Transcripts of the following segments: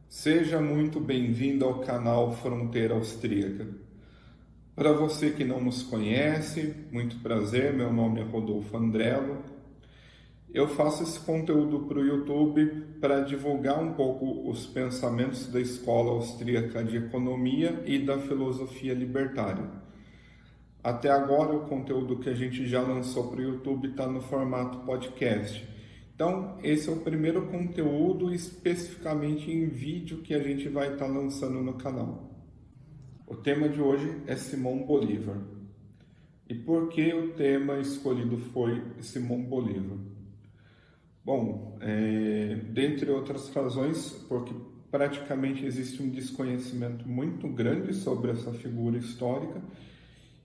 Seja muito bem-vindo ao canal Fronteira Austríaca. Para você que não nos conhece, muito prazer, meu nome é Rodolfo Andrello. Eu faço esse conteúdo para o YouTube para divulgar um pouco os pensamentos da Escola Austríaca de Economia e da Filosofia Libertária. Até agora, o conteúdo que a gente já lançou para o YouTube está no formato podcast. Então, esse é o primeiro conteúdo especificamente em vídeo que a gente vai estar lançando no canal. O tema de hoje é Simão Bolívar. E por que o tema escolhido foi Simão Bolívar? Bom, dentre outras razões, porque praticamente existe um desconhecimento muito grande sobre essa figura histórica,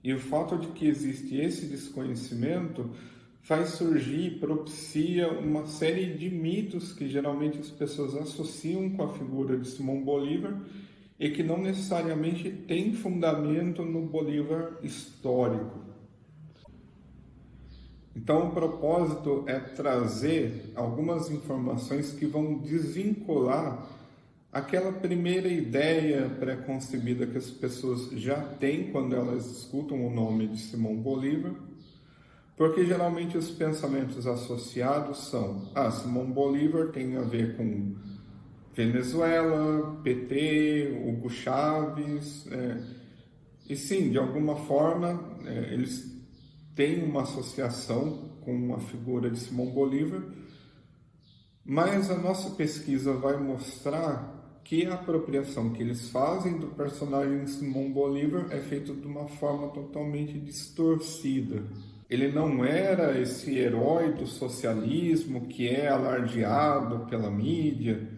e o fato de que existe esse desconhecimento faz surgir e propicia uma série de mitos que geralmente as pessoas associam com a figura de Simão Bolívar e que não necessariamente tem fundamento no Bolívar histórico. Então, o propósito é trazer algumas informações que vão desvincular aquela primeira ideia pré-concebida que as pessoas já têm quando elas escutam o nome de Simão Bolívar, porque geralmente os pensamentos associados são: Simão Bolívar tem a ver com Venezuela, PT, Hugo Chávez, e sim, de alguma forma, eles têm uma associação com a figura de Simão Bolívar, mas a nossa pesquisa vai mostrar que a apropriação que eles fazem do personagem Simão Bolívar é feita de uma forma totalmente distorcida. Ele não era esse herói do socialismo que é alardeado pela mídia.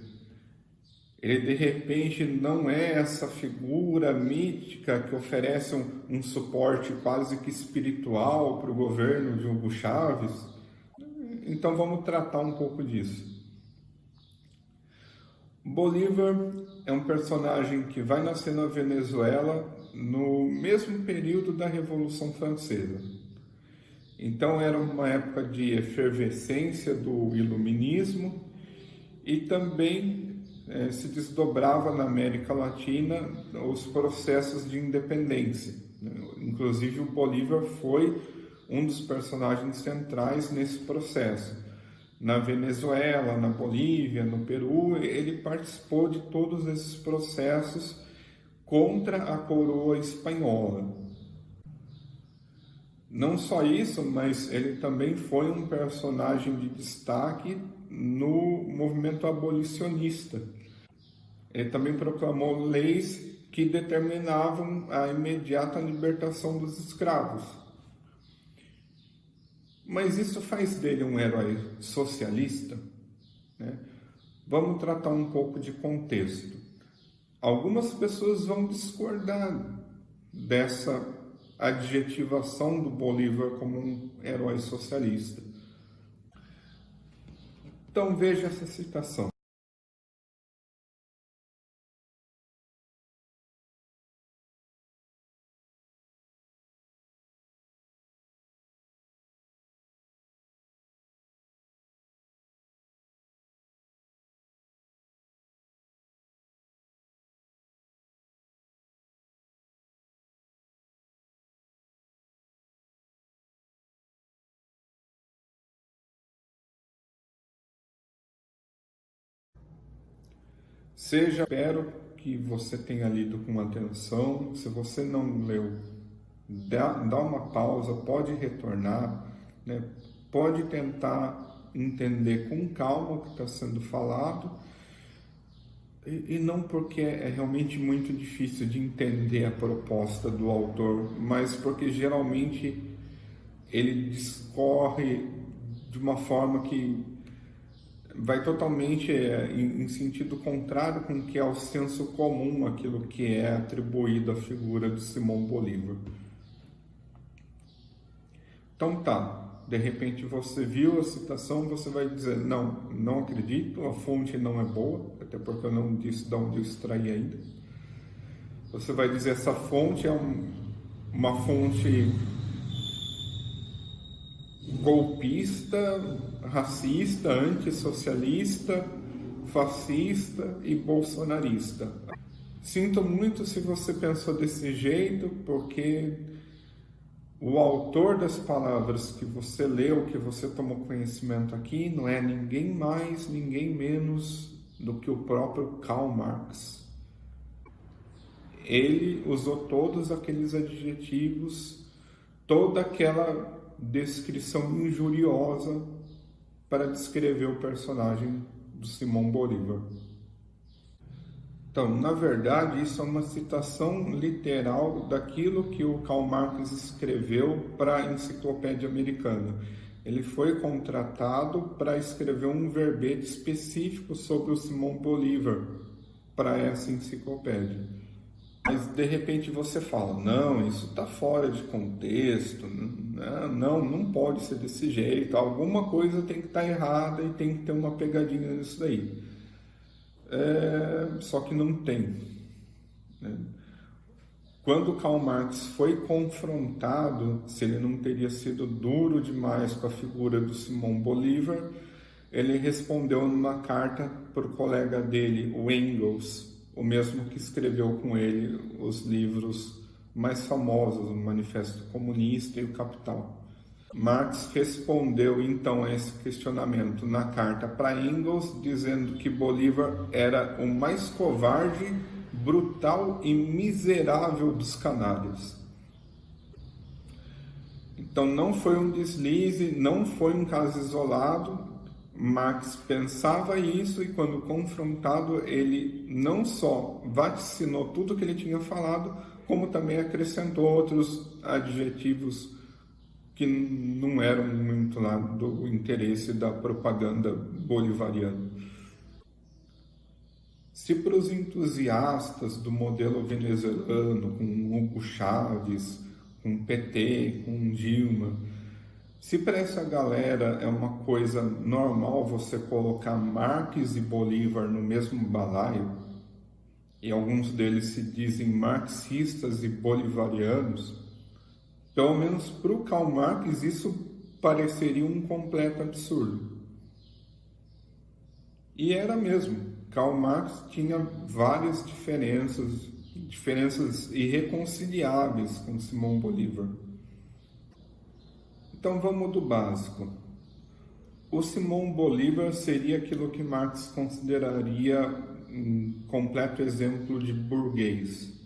Ele, de repente, não é essa figura mítica que oferece um suporte quase que espiritual para o governo de Hugo Chávez. Então, vamos tratar um pouco disso. Bolívar é um personagem que vai nascer na Venezuela no mesmo período da Revolução Francesa. Então era uma época de efervescência do iluminismo e também se desdobrava na América Latina os processos de independência. Inclusive o Bolívar foi um dos personagens centrais nesse processo. Na Venezuela, na Bolívia, no Peru, ele participou de todos esses processos contra a coroa espanhola. Não só isso, mas ele também foi um personagem de destaque no movimento abolicionista. Ele também proclamou leis que determinavam a imediata libertação dos escravos. Mas isso faz dele um herói socialista, né? Vamos tratar um pouco de contexto. Algumas pessoas vão discordar dessa adjetivação do Bolívar como um herói socialista. Então veja essa citação. Espero que você tenha lido com atenção. Se você não leu, dá uma pausa, pode retornar, né? Pode tentar entender com calma o que está sendo falado, e não porque é realmente muito difícil de entender a proposta do autor, mas porque geralmente ele discorre de uma forma que vai totalmente em sentido contrário com o que é o senso comum, aquilo que é atribuído à figura de Simão Bolívar. Então de repente você viu a citação, você vai dizer: não acredito, a fonte não é boa, até porque eu não disse de onde eu extraí ainda. Você vai dizer: essa fonte é uma fonte golpista, racista, antissocialista, fascista e bolsonarista. Sinto muito se você pensou desse jeito, porque o autor das palavras que você leu, que você tomou conhecimento aqui, não é ninguém mais, ninguém menos do que o próprio Karl Marx. Ele usou todos aqueles adjetivos, toda aquela descrição injuriosa para descrever o personagem do Simão Bolívar. Então, na verdade, isso é uma citação literal daquilo que o Karl Marx escreveu para a Enciclopédia Americana. Ele foi contratado para escrever um verbete específico sobre o Simão Bolívar para essa enciclopédia. Mas, de repente, você fala, não, isso está fora de contexto, não pode ser desse jeito, alguma coisa tem que estar errada e tem que ter uma pegadinha nisso daí. Só que não tem. Quando Karl Marx foi confrontado se ele não teria sido duro demais com a figura do Simão Bolívar, ele respondeu numa carta para o colega dele, o Engels, o mesmo que escreveu com ele os livros mais famosos, o Manifesto Comunista e o Capital. Marx respondeu então a esse questionamento na carta para Engels, dizendo que Bolívar era o mais covarde, brutal e miserável dos canalhas. Então não foi um deslize, não foi um caso isolado. Marx pensava isso e, quando confrontado, ele não só vaticinou tudo que ele tinha falado, como também acrescentou outros adjetivos que não eram muito lá do interesse da propaganda bolivariana. Se para os entusiastas do modelo venezuelano, com Hugo Chávez, com PT, com Dilma, se para essa galera é uma coisa normal você colocar Marx e Bolívar no mesmo balaio, e alguns deles se dizem marxistas e bolivarianos, pelo menos para o Karl Marx isso pareceria um completo absurdo. E era mesmo. Karl Marx tinha várias diferenças irreconciliáveis com Simão Bolívar. Então vamos do básico. O Simão Bolívar seria aquilo que Marx consideraria um completo exemplo de burguês,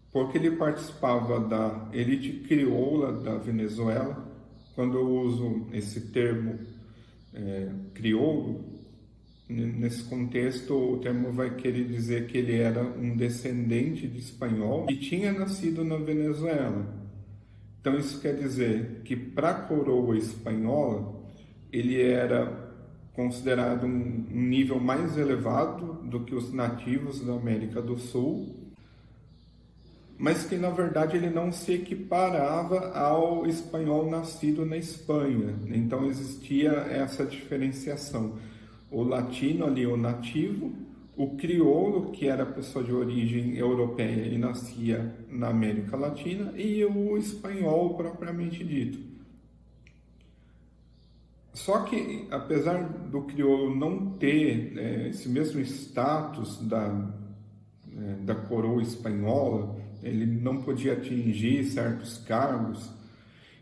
porque ele participava da elite crioula da Venezuela. Quando eu uso esse termo crioulo, nesse contexto o termo vai querer dizer que ele era um descendente de espanhol e tinha nascido na Venezuela. Então isso quer dizer que para a coroa espanhola ele era considerado um nível mais elevado do que os nativos da América do Sul, mas que na verdade ele não se equiparava ao espanhol nascido na Espanha. Então existia essa diferenciação. O latino ali, o nativo, o crioulo, que era pessoa de origem europeia e nascia na América Latina, e o espanhol propriamente dito. Só que, apesar do crioulo não ter esse mesmo status da coroa espanhola, ele não podia atingir certos cargos,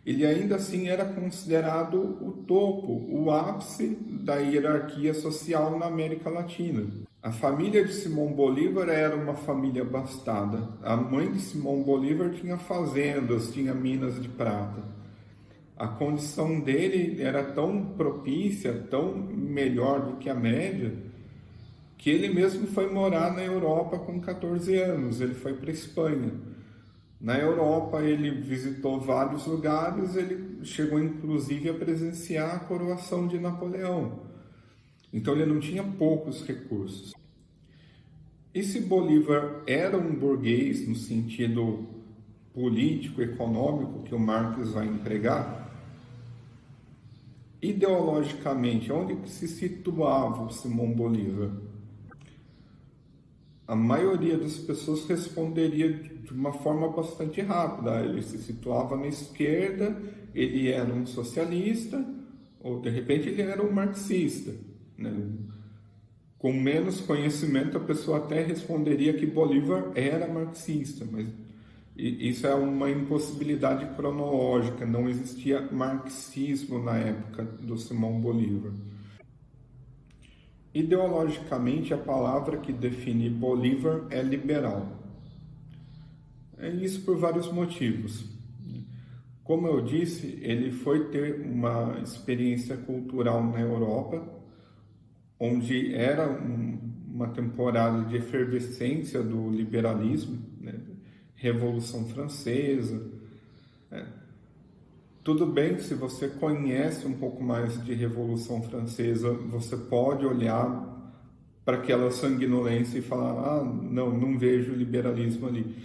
ele ainda assim era considerado o topo, o ápice da hierarquia social na América Latina. A família de Simão Bolívar era uma família abastada. A mãe de Simão Bolívar tinha fazendas, tinha minas de prata. A condição dele era tão propícia, tão melhor do que a média, que ele mesmo foi morar na Europa com 14 anos. Ele foi para a Espanha. Na Europa ele visitou vários lugares, ele chegou inclusive a presenciar a coroação de Napoleão. Então ele não tinha poucos recursos. E se Bolívar era um burguês no sentido político, econômico que o Marx vai empregar, ideologicamente, onde se situava o Simão Bolívar? A maioria das pessoas responderia de uma forma bastante rápida. Ele se situava na esquerda, ele era um socialista, ou de repente ele era um marxista, né? Com menos conhecimento, a pessoa até responderia que Bolívar era marxista, mas isso é uma impossibilidade cronológica, não existia marxismo na época do Simão Bolívar. Ideologicamente, a palavra que define Bolívar é liberal. É isso por vários motivos. Como eu disse, ele foi ter uma experiência cultural na Europa, onde era uma temporada de efervescência do liberalismo, né? Revolução Francesa. Tudo bem que se você conhece um pouco mais de Revolução Francesa, você pode olhar para aquela sanguinolência e falar, não vejo liberalismo ali.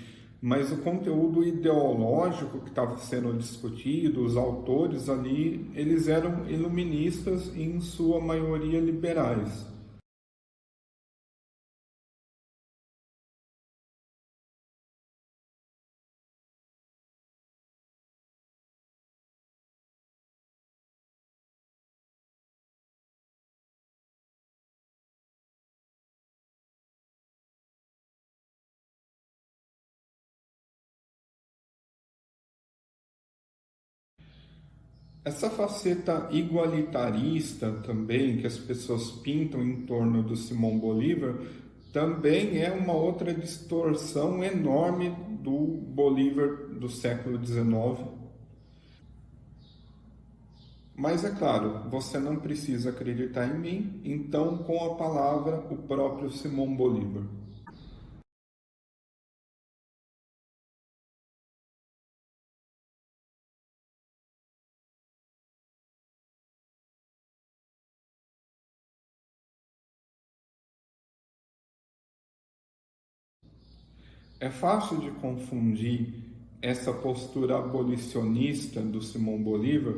Mas o conteúdo ideológico que estava sendo discutido, os autores ali, eles eram iluministas e em sua maioria liberais. Essa faceta igualitarista também, que as pessoas pintam em torno do Simão Bolívar, também é uma outra distorção enorme do Bolívar do século XIX. Mas é claro, você não precisa acreditar em mim, então com a palavra o próprio Simão Bolívar. É fácil de confundir essa postura abolicionista do Simão Bolívar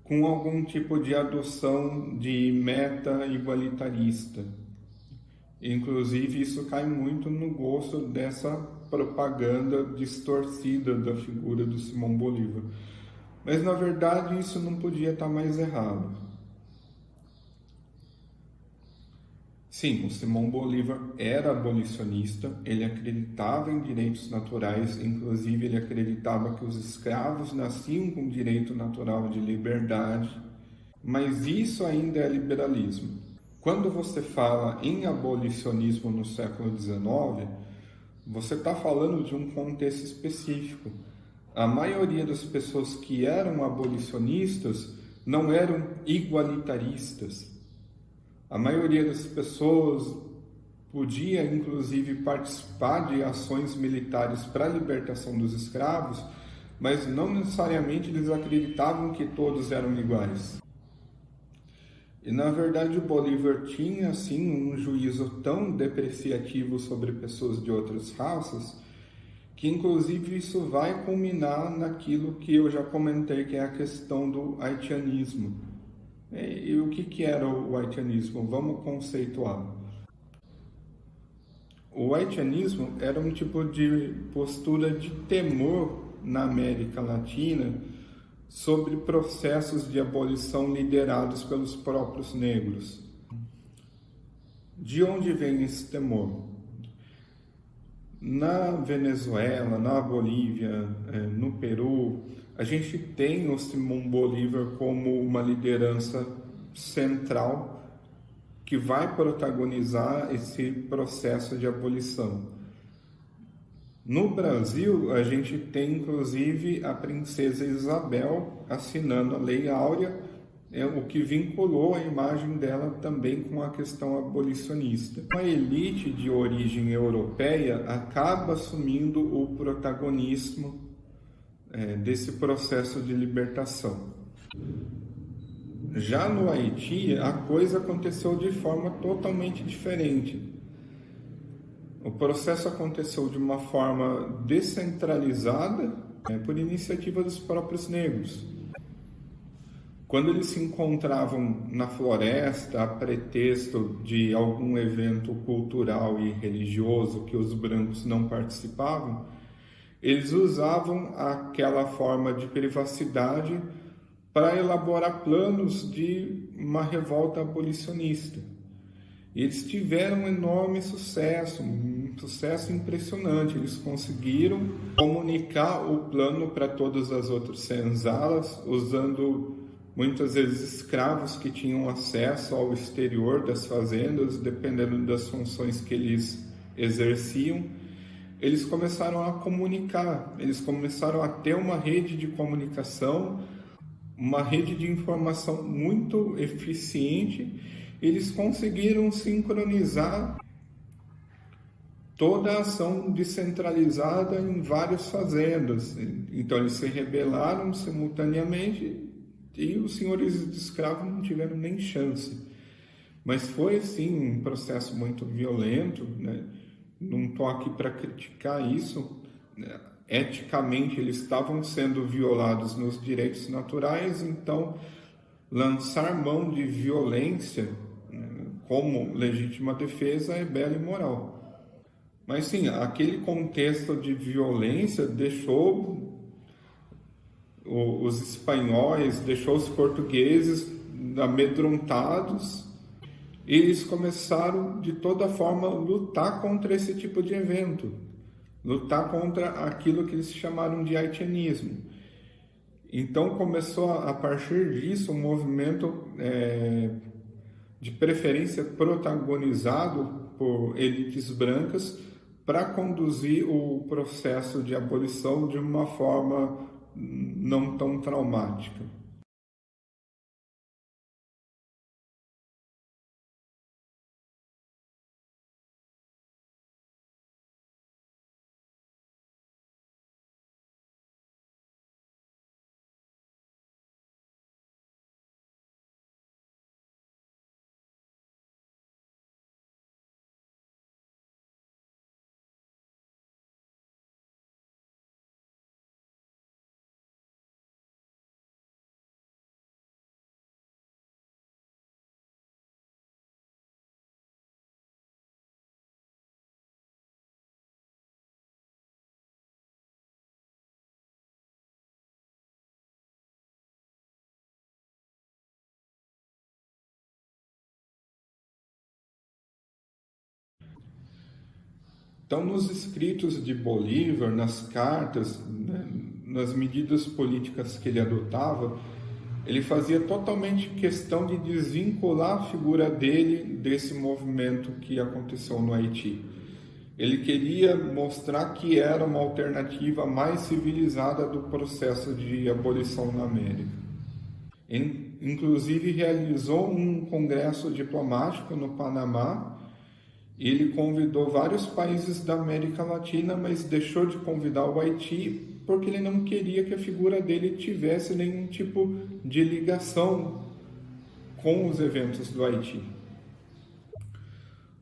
com algum tipo de adoção de meta igualitarista. Inclusive, isso cai muito no gosto dessa propaganda distorcida da figura do Simão Bolívar. Mas, na verdade, isso não podia estar mais errado. Sim, o Simão Bolívar era abolicionista, ele acreditava em direitos naturais, inclusive ele acreditava que os escravos nasciam com direito natural de liberdade, mas isso ainda é liberalismo. Quando você fala em abolicionismo no século XIX, você está falando de um contexto específico. A maioria das pessoas que eram abolicionistas não eram igualitaristas. A maioria das pessoas podia, inclusive, participar de ações militares para a libertação dos escravos, mas não necessariamente eles acreditavam que todos eram iguais. E, na verdade, o Bolívar tinha, assim, um juízo tão depreciativo sobre pessoas de outras raças, que, inclusive, isso vai culminar naquilo que eu já comentei, que é a questão do haitianismo. E o que era o haitianismo? Vamos conceituar. O haitianismo era um tipo de postura de temor na América Latina sobre processos de abolição liderados pelos próprios negros. De onde vem esse temor? Na Venezuela, na Bolívia, no Peru, a gente tem o Simão Bolívar como uma liderança central que vai protagonizar esse processo de abolição. No Brasil, a gente tem inclusive a princesa Isabel assinando a Lei Áurea, o que vinculou a imagem dela também com a questão abolicionista. A elite de origem europeia acaba assumindo o protagonismo desse processo de libertação. Já no Haiti, a coisa aconteceu de forma totalmente diferente. O processo aconteceu de uma forma descentralizada, por iniciativa dos próprios negros. Quando eles se encontravam na floresta a pretexto de algum evento cultural e religioso que os brancos não participavam, eles usavam aquela forma de privacidade para elaborar planos de uma revolta abolicionista. Eles tiveram um enorme sucesso, um sucesso impressionante. Eles conseguiram comunicar o plano para todas as outras senzalas, usando muitas vezes escravos que tinham acesso ao exterior das fazendas, dependendo das funções que eles exerciam. Eles começaram a comunicar, eles começaram a ter uma rede de comunicação, uma rede de informação muito eficiente. Eles conseguiram sincronizar toda a ação descentralizada em várias fazendas. Então eles se rebelaram simultaneamente e os senhores de escravos não tiveram nem chance. Mas foi, assim, um processo muito violento, né? Não estou aqui para criticar isso, né? Eticamente eles estavam sendo violados nos direitos naturais, então lançar mão de violência, né, como legítima defesa é belo e moral. Mas sim, aquele contexto de violência deixou os espanhóis, deixou os portugueses amedrontados. Eles começaram de toda forma a lutar contra esse tipo de evento, lutar contra aquilo que eles chamaram de haitianismo. Então começou a partir disso um movimento de preferência protagonizado por elites brancas para conduzir o processo de abolição de uma forma não tão traumática. Então, nos escritos de Bolívar, nas cartas, né, nas medidas políticas que ele adotava, ele fazia totalmente questão de desvincular a figura dele desse movimento que aconteceu no Haiti. Ele queria mostrar que era uma alternativa mais civilizada do processo de abolição na América. Inclusive, realizou um congresso diplomático no Panamá. Ele convidou vários países da América Latina, mas deixou de convidar o Haiti porque ele não queria que a figura dele tivesse nenhum tipo de ligação com os eventos do Haiti.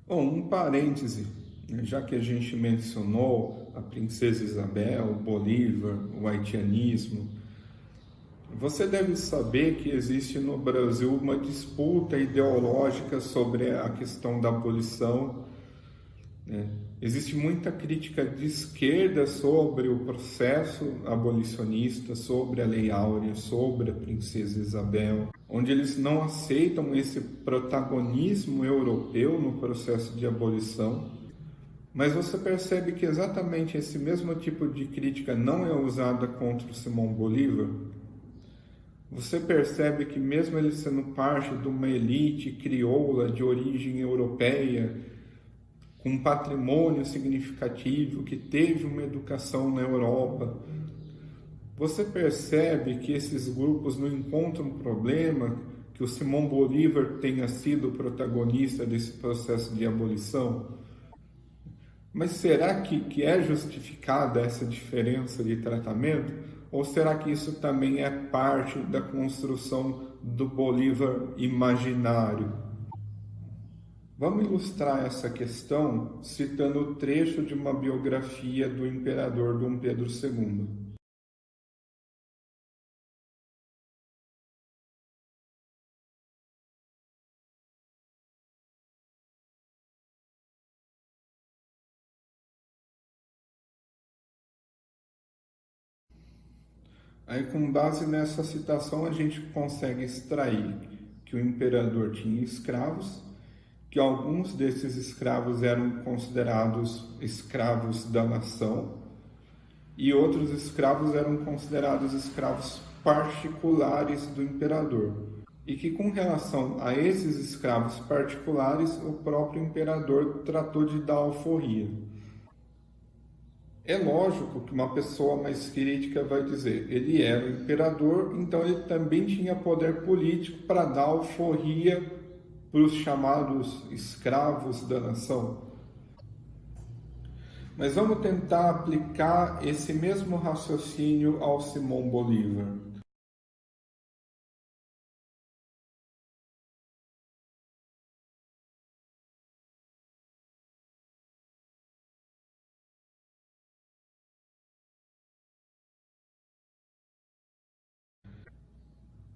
Bom, um parêntese, já que a gente mencionou a Princesa Isabel, Bolívar, o haitianismo, você deve saber que existe no Brasil uma disputa ideológica sobre a questão da abolição, né? Existe muita crítica de esquerda sobre o processo abolicionista, sobre a Lei Áurea, sobre a Princesa Isabel, onde eles não aceitam esse protagonismo europeu no processo de abolição. Mas você percebe que exatamente esse mesmo tipo de crítica não é usada contra o Simão Bolívar? Você percebe que mesmo ele sendo parte de uma elite crioula de origem europeia, com um patrimônio significativo, que teve uma educação na Europa, você percebe que esses grupos não encontram problema que o Simão Bolívar tenha sido o protagonista desse processo de abolição? Mas será que é justificada essa diferença de tratamento? Ou será que isso também é parte da construção do Bolívar imaginário? Vamos ilustrar essa questão citando o trecho de uma biografia do imperador Dom Pedro II. Aí, com base nessa citação, a gente consegue extrair que o imperador tinha escravos, que alguns desses escravos eram considerados escravos da nação e outros escravos eram considerados escravos particulares do imperador. E que, com relação a esses escravos particulares, o próprio imperador tratou de dar alforria. É lógico que uma pessoa mais crítica vai dizer, ele era o imperador, então ele também tinha poder político para dar alforria para os chamados escravos da nação. Mas vamos tentar aplicar esse mesmo raciocínio ao Simão Bolívar.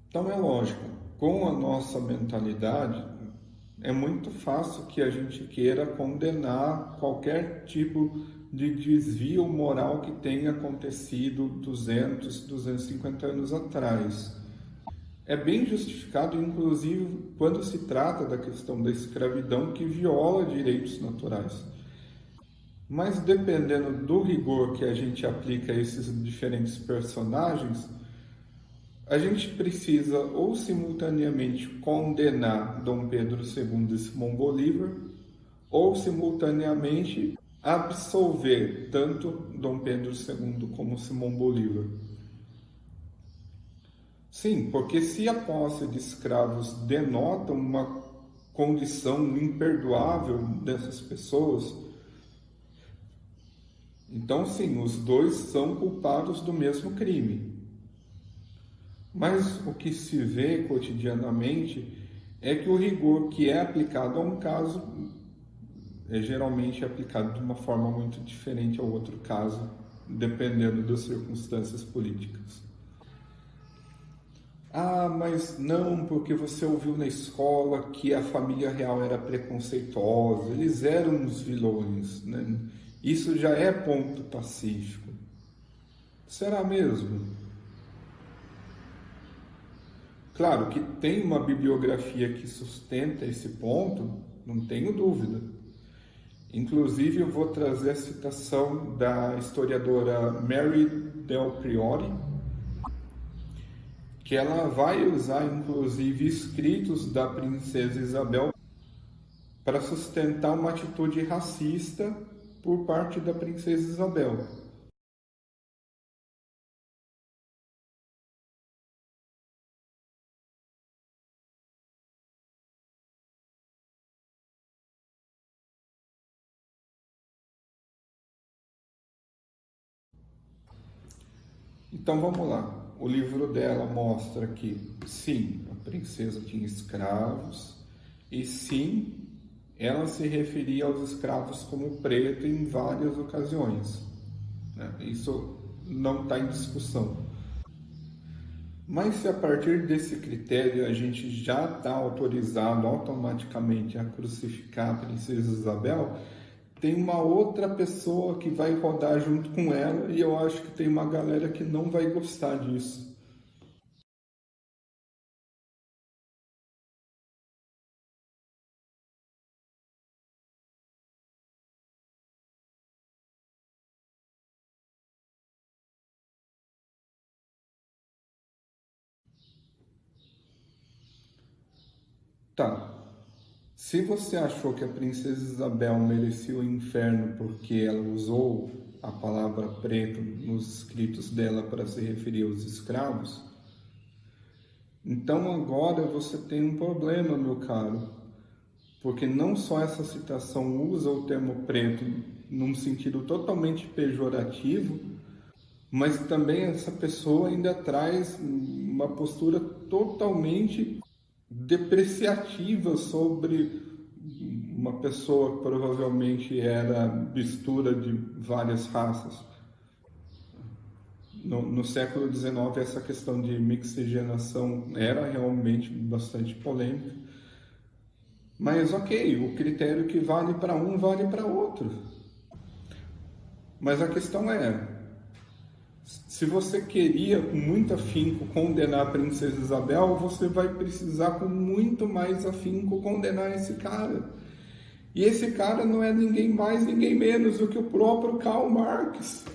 Então é lógico, com a nossa mentalidade, é muito fácil que a gente queira condenar qualquer tipo de desvio moral que tenha acontecido 200, 250 anos atrás. É bem justificado, inclusive, quando se trata da questão da escravidão que viola direitos naturais. Mas dependendo do rigor que a gente aplica a esses diferentes personagens, a gente precisa ou simultaneamente condenar Dom Pedro II e Simão Bolívar, ou simultaneamente absolver tanto Dom Pedro II como Simão Bolívar. Sim, porque se a posse de escravos denota uma condição imperdoável dessas pessoas, então sim, os dois são culpados do mesmo crime. Mas o que se vê cotidianamente é que o rigor que é aplicado a um caso é geralmente aplicado de uma forma muito diferente ao outro caso, dependendo das circunstâncias políticas. Ah, mas não, porque você ouviu na escola que a família real era preconceituosa, eles eram uns vilões, né? Isso já é ponto pacífico. Será mesmo? Claro que tem uma bibliografia que sustenta esse ponto, não tenho dúvida. Inclusive, eu vou trazer a citação da historiadora Mary Del Priore, que ela vai usar, inclusive, escritos da princesa Isabel para sustentar uma atitude racista por parte da princesa Isabel. Então vamos lá. O livro dela mostra que, sim, a princesa tinha escravos e, sim, ela se referia aos escravos como preto em várias ocasiões, né? Isso não está em discussão. Mas se a partir desse critério a gente já está autorizado automaticamente a crucificar a princesa Isabel, tem uma outra pessoa que vai rodar junto com ela e eu acho que tem uma galera que não vai gostar disso. Tá. Se você achou que a princesa Isabel merecia o inferno porque ela usou a palavra preto nos escritos dela para se referir aos escravos, então agora você tem um problema, meu caro, porque não só essa citação usa o termo preto num sentido totalmente pejorativo, mas também essa pessoa ainda traz uma postura totalmente depreciativa sobre uma pessoa que provavelmente era mistura de várias raças. No século XIX, essa questão de mixigenação era realmente bastante polêmica. Mas ok, o critério que vale para um vale para outro. Mas a questão é, se você queria com muito afinco condenar a princesa Isabel, você vai precisar com muito mais afinco condenar esse cara. E esse cara não é ninguém mais, ninguém menos do que o próprio Karl Marx.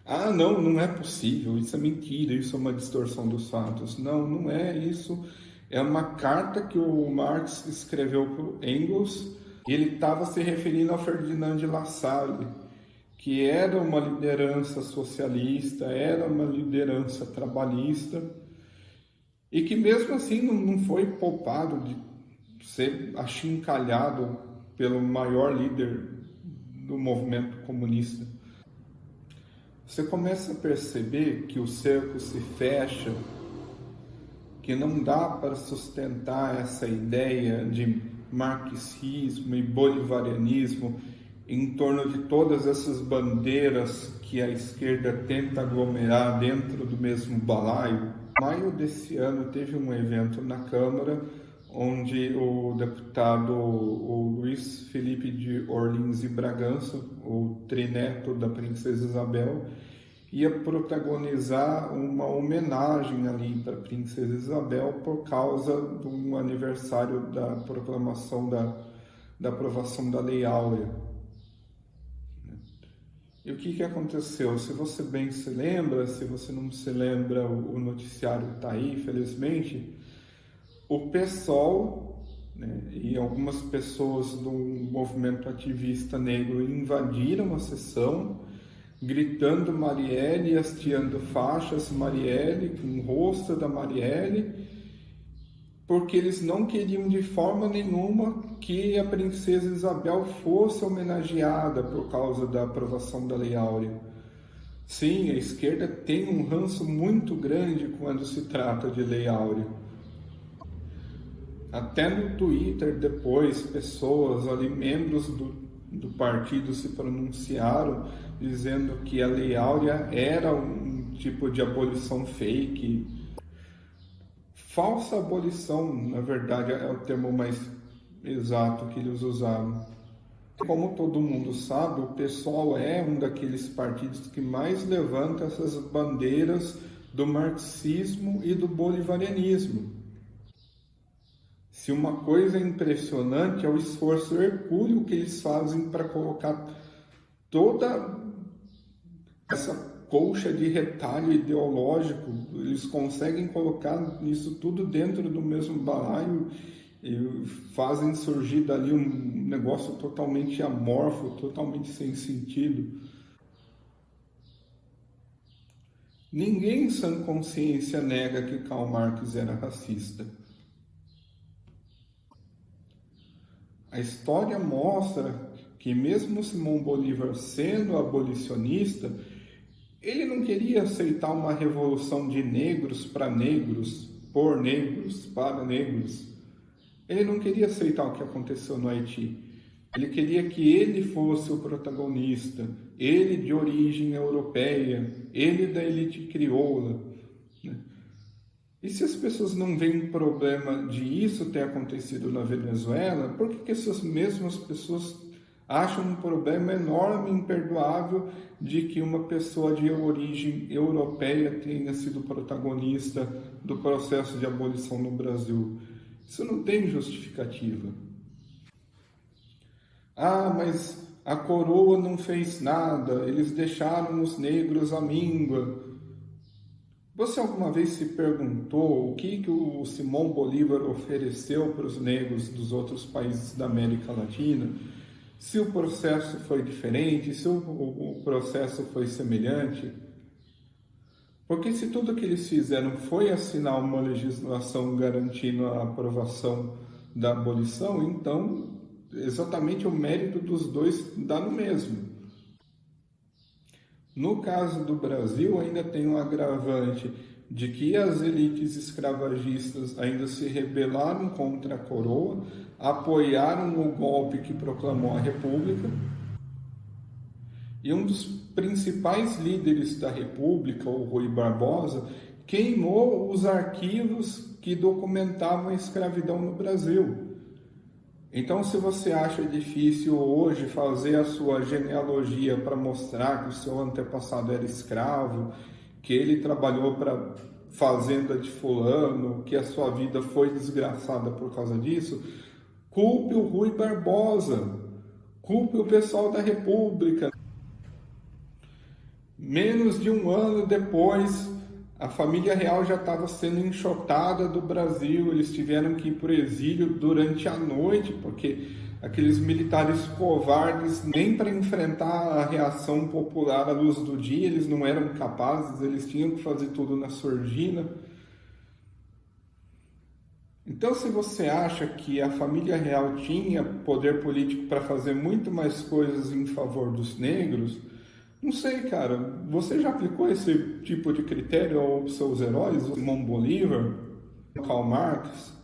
Ah, não, não é possível, isso é mentira, isso é uma distorção dos fatos. Não, não é isso. É uma carta que o Marx escreveu para o Engels, e ele estava se referindo a Ferdinand de Lassalle, que era uma liderança socialista, era uma liderança trabalhista, e que mesmo assim não foi poupado de ser achincalhado pelo maior líder do movimento comunista. Você começa a perceber que o cerco se fecha, que não dá para sustentar essa ideia de marxismo e bolivarianismo em torno de todas essas bandeiras que a esquerda tenta aglomerar dentro do mesmo balaio. Em maio desse ano teve um evento na Câmara onde o deputado Luiz Felipe de Orlins e Bragança, o trineto da Princesa Isabel, ia protagonizar uma homenagem ali para a Princesa Isabel por causa do aniversário da proclamação da aprovação da Lei Áurea. E o que aconteceu? Se você bem se lembra, se você não se lembra, o noticiário está aí, felizmente, o PSOL, né, e algumas pessoas do movimento ativista negro invadiram a sessão, gritando Marielle, hasteando faixas Marielle, com o rosto da Marielle, porque eles não queriam de forma nenhuma que a Princesa Isabel fosse homenageada por causa da aprovação da Lei Áurea. Sim, a esquerda tem um ranço muito grande quando se trata de Lei Áurea. Até no Twitter, depois, pessoas ali, membros do partido, se pronunciaram dizendo que a Lei Áurea era um tipo de abolição fake. Falsa abolição, na verdade, é o termo mais exato que eles usaram. Como todo mundo sabe, o PSOL é um daqueles partidos que mais levanta essas bandeiras do marxismo e do bolivarianismo. Se uma coisa é impressionante é o esforço hercúleo que eles fazem para colocar toda essa colcha de retalho ideológico, eles conseguem colocar isso tudo dentro do mesmo balaio e fazem surgir dali um negócio totalmente amorfo, totalmente sem sentido. Ninguém em sã consciência nega que Karl Marx era racista. A história mostra que mesmo Simão Bolívar sendo abolicionista, ele não queria aceitar uma revolução de negros para negros, por negros, para negros. Ele não queria aceitar o que aconteceu no Haiti. Ele queria que ele fosse o protagonista, ele de origem europeia, ele da elite crioula. E se as pessoas não veem problema de isso ter acontecido na Venezuela, por que essas mesmas pessoas acham um problema enorme e imperdoável de que uma pessoa de origem europeia tenha sido protagonista do processo de abolição no Brasil? Isso não tem justificativa. Ah, mas a coroa não fez nada, eles deixaram os negros à míngua. Você alguma vez se perguntou o que o Simão Bolívar ofereceu para os negros dos outros países da América Latina? Se o processo foi diferente, se o processo foi semelhante? Porque se tudo que eles fizeram foi assinar uma legislação garantindo a aprovação da abolição, então exatamente o mérito dos dois dá no mesmo. No caso do Brasil, ainda tem um agravante de que as elites escravagistas ainda se rebelaram contra a coroa, apoiaram o golpe que proclamou a República, e um dos principais líderes da República, o Rui Barbosa, queimou os arquivos que documentavam a escravidão no Brasil. Então, se você acha difícil hoje fazer a sua genealogia para mostrar que o seu antepassado era escravo, que ele trabalhou para fazenda de fulano, que a sua vida foi desgraçada por causa disso, culpe o Rui Barbosa, culpe o pessoal da República. Menos de um ano depois, a família real já estava sendo enxotada do Brasil, eles tiveram que ir para o exílio durante a noite, porque aqueles militares covardes, nem para enfrentar a reação popular à luz do dia, eles não eram capazes, eles tinham que fazer tudo na sordina. Então, se você acha que a família real tinha poder político para fazer muito mais coisas em favor dos negros, não sei, cara. Você já aplicou esse tipo de critério aos seus heróis, o Simão Bolívar, Karl Marx?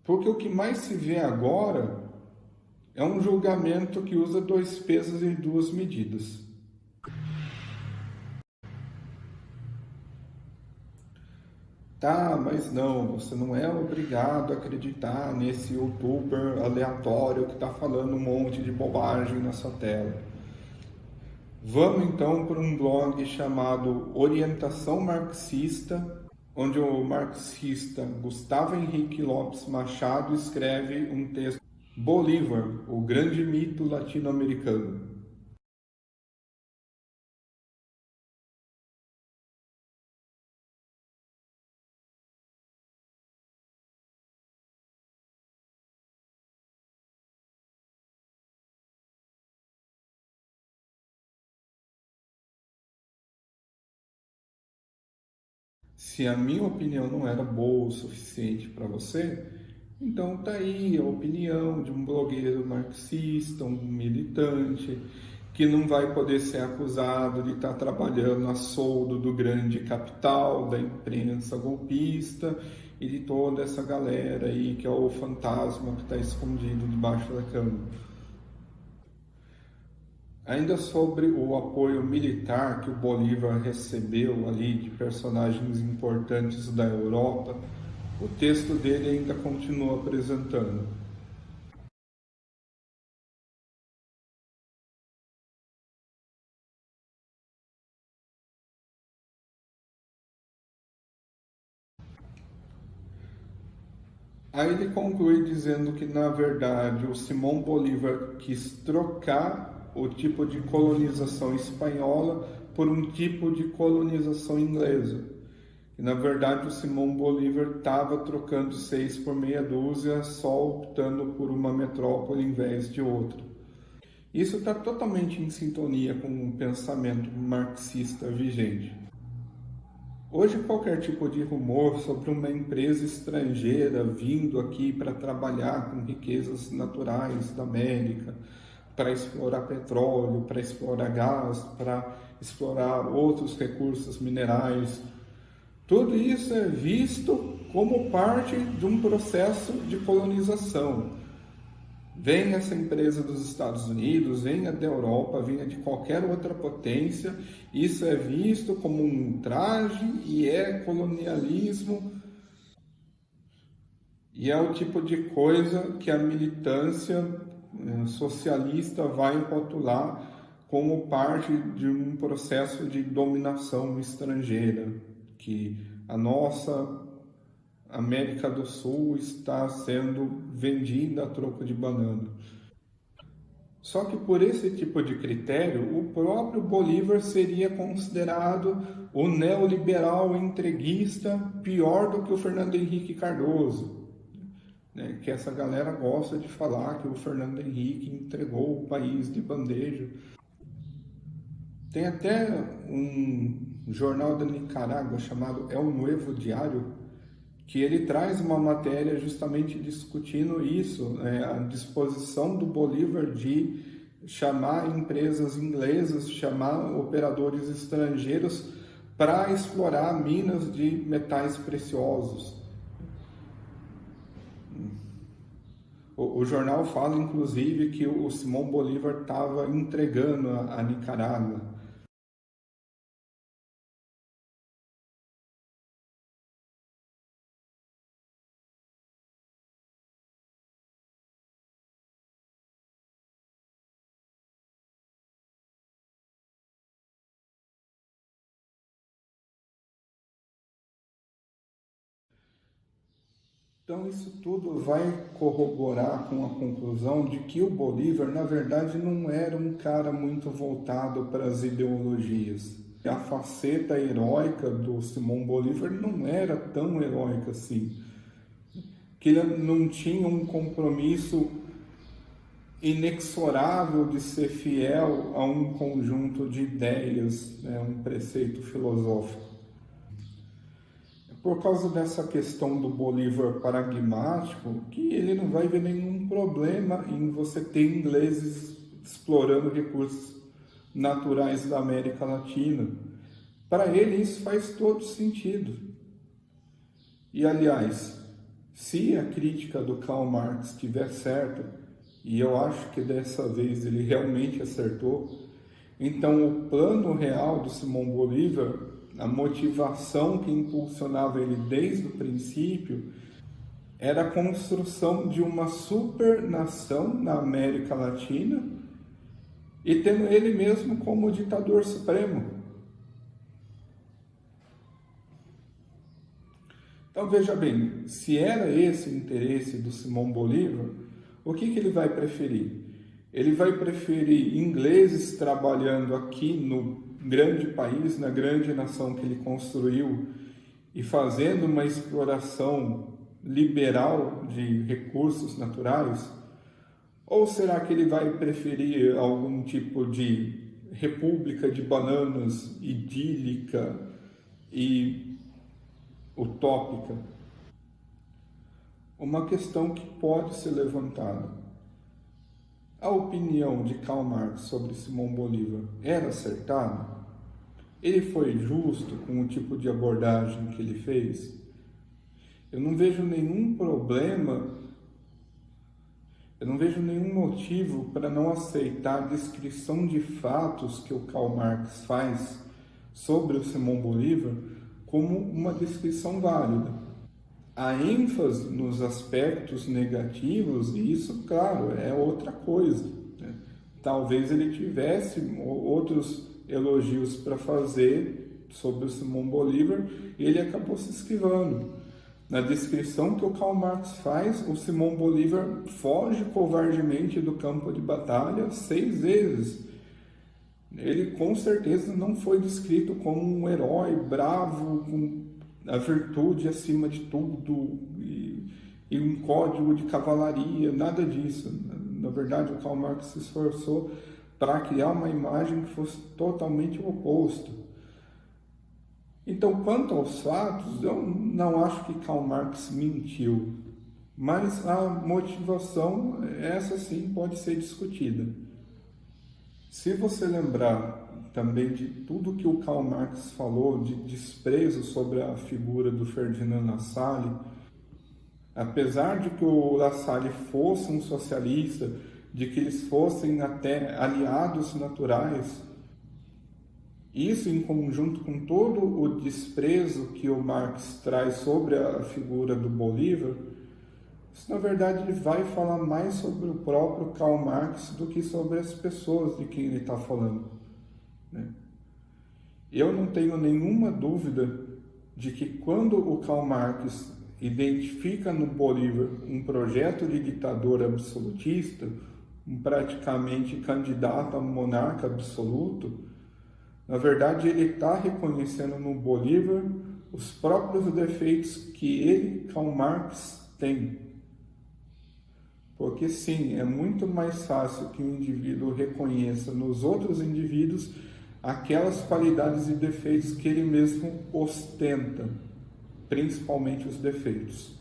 Porque o que mais se vê agora é um julgamento que usa dois pesos e duas medidas. Tá, mas não, você não é obrigado a acreditar nesse youtuber aleatório que está falando um monte de bobagem na sua tela. Vamos então para um blog chamado Orientação Marxista, onde o marxista Gustavo Henrique Lopes Machado escreve um texto: Bolívar, o grande mito latino-americano. Se a minha opinião não era boa o suficiente para você, então tá aí a opinião de um blogueiro marxista, um militante, que não vai poder ser acusado de estar trabalhando a soldo do grande capital, da imprensa golpista e de toda essa galera aí que é o fantasma que está escondido debaixo da cama. Ainda sobre o apoio militar que o Bolívar recebeu ali de personagens importantes da Europa, o texto dele ainda continua apresentando. Aí ele conclui dizendo que, na verdade, o Simão Bolívar quis trocar o tipo de colonização espanhola por um tipo de colonização inglesa. E, na verdade, o Simão Bolívar estava trocando seis por meia dúzia, só optando por uma metrópole em vez de outra. Isso está totalmente em sintonia com o pensamento marxista vigente. Hoje, qualquer tipo de rumor sobre uma empresa estrangeira vindo aqui para trabalhar com riquezas naturais da América, para explorar petróleo, para explorar gás, para explorar outros recursos minerais, tudo isso é visto como parte de um processo de colonização. Venha essa empresa dos Estados Unidos, venha da Europa, venha de qualquer outra potência, isso é visto como um traje e é colonialismo. E é o tipo de coisa que a militância socialista vai rotular como parte de um processo de dominação estrangeira, que a nossa América do Sul está sendo vendida a troco de banana. Só que por esse tipo de critério, o próprio Bolívar seria considerado o neoliberal entreguista pior do que o Fernando Henrique Cardoso, né? Que essa galera gosta de falar que o Fernando Henrique entregou o país de bandeja. Tem até um jornal da Nicarágua chamado El Nuevo Diário, que ele traz uma matéria justamente discutindo isso, né, a disposição do Bolívar de chamar empresas inglesas, chamar operadores estrangeiros para explorar minas de metais preciosos. O jornal fala, inclusive, que o Simão Bolívar estava entregando a Nicarágua. Então isso tudo vai corroborar com a conclusão de que o Bolívar, na verdade, não era um cara muito voltado para as ideologias. A faceta heróica do Simão Bolívar não era tão heróica assim. Que ele não tinha um compromisso inexorável de ser fiel a um conjunto de ideias, né, um preceito filosófico. Por causa dessa questão do Bolívar pragmático, que ele não vai ver nenhum problema em você ter ingleses explorando recursos naturais da América Latina. Para ele isso faz todo sentido. E aliás, se a crítica do Karl Marx estiver certa, e eu acho que dessa vez ele realmente acertou, então o plano real do Simão Bolívar, a motivação que impulsionava ele desde o princípio, era a construção de uma supernação na América Latina e tendo ele mesmo como ditador supremo. Então veja bem, se era esse o interesse do Simão Bolívar, o que ele vai preferir? Ele vai preferir ingleses trabalhando aqui no grande país, na grande nação que ele construiu e fazendo uma exploração liberal de recursos naturais? Ou será que ele vai preferir algum tipo de república de bananas idílica e utópica? Uma questão que pode ser levantada. A opinião de Karl Marx sobre Simão Bolívar era acertada? Ele foi justo com o tipo de abordagem que ele fez? Eu não vejo nenhum problema, eu não vejo nenhum motivo para não aceitar a descrição de fatos que o Karl Marx faz sobre o Simão Bolívar como uma descrição válida. A ênfase nos aspectos negativos, e isso, claro, é outra coisa, né? Talvez ele tivesse outros elogios para fazer sobre o Simão Bolívar e ele acabou se esquivando. Na descrição que o Karl Marx faz, o Simão Bolívar foge covardemente do campo de batalha 6 vezes. Ele com certeza não foi descrito como um herói bravo, com a virtude acima de tudo e um código de cavalaria, nada disso. Na verdade, o Karl Marx se esforçou para criar uma imagem que fosse totalmente o oposto. Então, quanto aos fatos, eu não acho que Karl Marx mentiu, mas a motivação, essa sim, pode ser discutida. Se você lembrar também de tudo que o Karl Marx falou de desprezo sobre a figura do Ferdinand Lassalle, apesar de que o Lassalle fosse um socialista, de que eles fossem até aliados naturais, isso em conjunto com todo o desprezo que o Marx traz sobre a figura do Bolívar, isso, na verdade, ele vai falar mais sobre o próprio Karl Marx do que sobre as pessoas de quem ele está falando, né? Eu não tenho nenhuma dúvida de que quando o Karl Marx identifica no Bolívar um projeto de ditador absolutista, um praticamente candidato a monarca absoluto, na verdade ele está reconhecendo no Bolívar os próprios defeitos que ele, Karl Marx, tem. Porque sim, é muito mais fácil que um indivíduo reconheça nos outros indivíduos aquelas qualidades e defeitos que ele mesmo ostenta, principalmente os defeitos.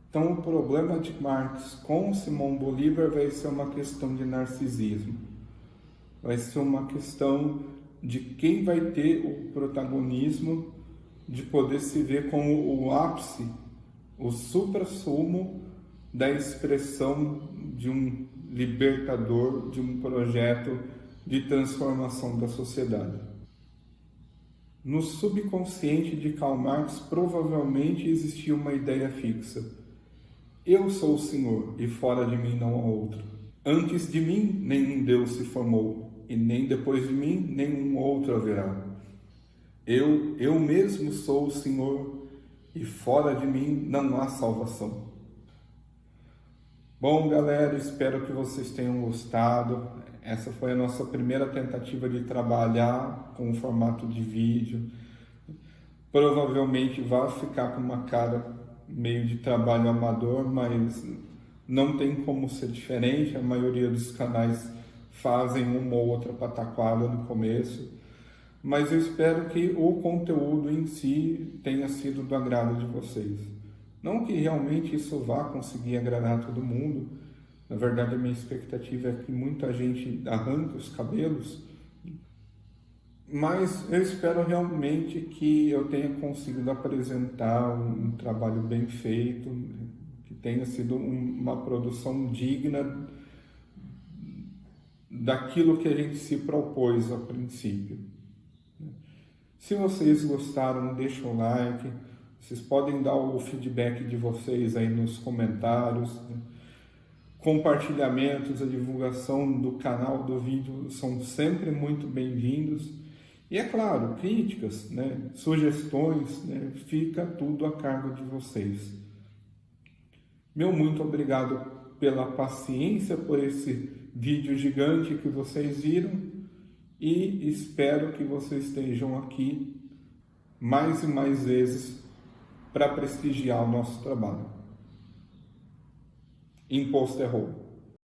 Então, o problema de Marx com Simão Bolívar vai ser uma questão de narcisismo. Vai ser uma questão de quem vai ter o protagonismo de poder se ver como o ápice, o suprassumo da expressão de um libertador, de um projeto de transformação da sociedade. No subconsciente de Karl Marx provavelmente existia uma ideia fixa: eu sou o Senhor e fora de mim não há outro. Antes de mim nenhum Deus se formou e nem depois de mim nenhum outro haverá. Eu mesmo sou o Senhor e fora de mim não há salvação. Bom, galera, espero que vocês tenham gostado. Essa foi a nossa primeira tentativa de trabalhar com o formato de vídeo. Provavelmente vai ficar com uma cara meio de trabalho amador, mas não tem como ser diferente. A maioria dos canais fazem uma ou outra pataquada no começo, mas eu espero que o conteúdo em si tenha sido do agrado de vocês. Não que realmente isso vá conseguir agradar todo mundo. Na verdade, a minha expectativa é que muita gente arranque os cabelos, mas eu espero realmente que eu tenha conseguido apresentar um trabalho bem feito, que tenha sido uma produção digna daquilo que a gente se propôs a princípio. Se vocês gostaram, deixa um like, vocês podem dar o feedback de vocês aí nos comentários, compartilhamentos, a divulgação do canal, do vídeo são sempre muito bem-vindos. E é claro, críticas, sugestões, fica tudo a cargo de vocês. Meu muito obrigado pela paciência, por esse vídeo gigante que vocês viram e espero que vocês estejam aqui mais e mais vezes para prestigiar o nosso trabalho. Imposto é roubo.